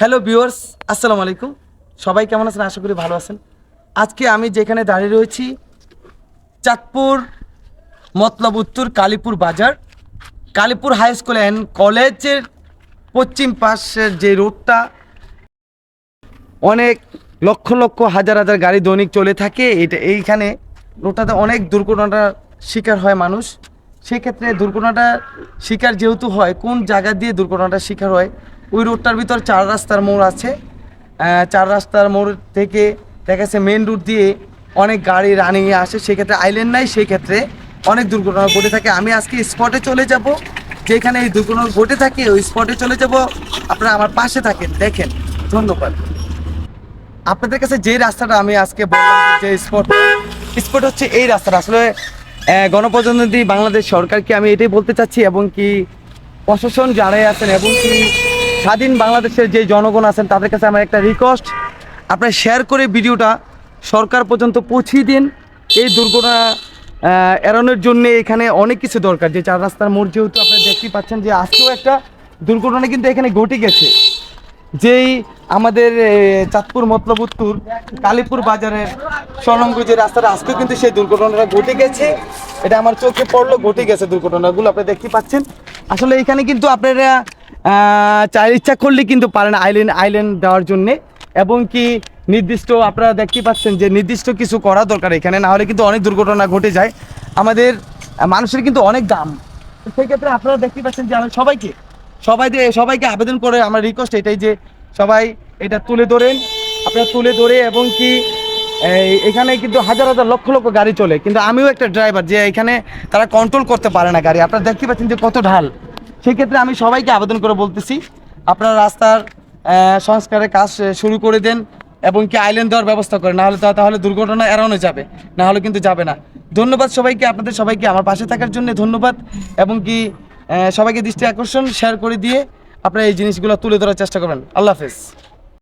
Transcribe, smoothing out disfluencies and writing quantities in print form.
Hello viewers, আসসালামু আলাইকুম। সবাই কেমন আছেন? আশা করি ভালো আছেন। আজকে আমি যেখানে দাঁড়িয়ে রয়েছি চাঁদপুর মতলব উত্তর কালীপুর বাজার, কালীপুর হাই স্কুল অ্যান্ড কলেজের পশ্চিম পাশের যে রোডটা, অনেক লক্ষ লক্ষ হাজার হাজার গাড়ি দৈনিক চলে থাকে। এইখানে রোডটাতে অনেক দুর্ঘটনার শিকার হয় মানুষ। সেক্ষেত্রে দুর্ঘটনাটার শিকার যেহেতু হয়, কোন জায়গা দিয়ে দুর্ঘটনাটার শিকার হয়, ওই রোডটার ভিতর 4 রাস্তার মোড় আছে। 4 রাস্তার মোড় থেকে দেখা যাচ্ছে মেন রোড দিয়ে অনেক গাড়ি রানিংয়ে আসে, সেক্ষেত্রে আইল্যান্ড নাই, সেক্ষেত্রে অনেক দুর্ঘটনা ঘটে থাকে। আমি আজকে স্পটে চলে যাব, যেখানে এই দুর্ঘটনা ঘটে থাকে ওই স্পটে চলে যাব। আপনারা আমার পাশে থাকেন, দেখেন। ধন্যবাদ। আপনাদের কাছে যে রাস্তাটা আমি আজকে বললাম, যে স্পট হচ্ছে এই রাস্তাটা। আসলে গণপ্রজাতন্ত্রী বাংলাদেশ সরকারকে আমি এটাই বলতে চাচ্ছি, এবং কি প্রশাসন যারাই আছেন এবং কি স্বাধীন বাংলাদেশের যে জনগণ আছেন তাদের কাছে আমার একটা রিকোয়েস্ট, আপনারা শেয়ার করে ভিডিওটা সরকার পর্যন্ত পৌঁছিয়ে দিন। এই দুর্ঘটনা এড়ানোর জন্য এখানে অনেক কিছু দরকার। যে 4 রাস্তার মোড়, যেহেতু আপনারা দেখতেই পাচ্ছেন যে আজকেও একটা দুর্ঘটনা কিন্তু এখানে ঘটে গেছে। যেই আমাদের চাঁদপুর মতলব উত্তর কালীপুর বাজারের সংলগ্ন যে রাস্তাটা, আজকেও কিন্তু সেই দুর্ঘটনাটা ঘটে গেছে। এটা আমার চোখে পড়লো, ঘটে গেছে দুর্ঘটনাগুলো আপনারা দেখতে পাচ্ছেন। আসলে এখানে কিন্তু আপনারা চাইলে ইচ্ছা করলে কিন্তু পারেন আইল্যান্ড দেওয়ার জন্যে, এবং কি নির্দিষ্ট আপনারা দেখতে পাচ্ছেন যে নির্দিষ্ট কিছু করা দরকার এখানে, না হলে কিন্তু অনেক দুর্ঘটনা ঘটে যায়। আমাদের মানুষের কিন্তু অনেক দাম। সেই ক্ষেত্রে আপনারা দেখতে পাচ্ছেন যে আমি সবাইকে আবেদন করে আমার রিকোয়েস্ট এটাই যে সবাই এটা তুলে ধরেন, আপনারা তুলে ধরে, এবং কি এখানে কিন্তু হাজার হাজার লক্ষ লক্ষ গাড়ি চলে, কিন্তু আমিও একটা ড্রাইভার, যে এখানে তারা কন্ট্রোল করতে পারে না গাড়ি। আপনারা দেখতে পাচ্ছেন যে কত ঢাল। সেক্ষেত্রে আমি সবাইকে আবেদন করে বলতেছি, আপনারা রাস্তার সংস্কারের কাজ শুরু করে দেন, এবং কি আইল্যান্ড দেওয়ার ব্যবস্থা করেন, তাহলে দুর্ঘটনা এড়ানো যাবে, না হলে কিন্তু যাবে না। ধন্যবাদ সবাইকে, আপনাদের সবাইকে আমার পাশে থাকার জন্য ধন্যবাদ, এবং কি সবাইকে দৃষ্টি আকর্ষণ শেয়ার করে দিয়ে আপনারা এই জিনিসগুলো তুলে ধরার চেষ্টা করবেন। আল্লাহ হাফেজ।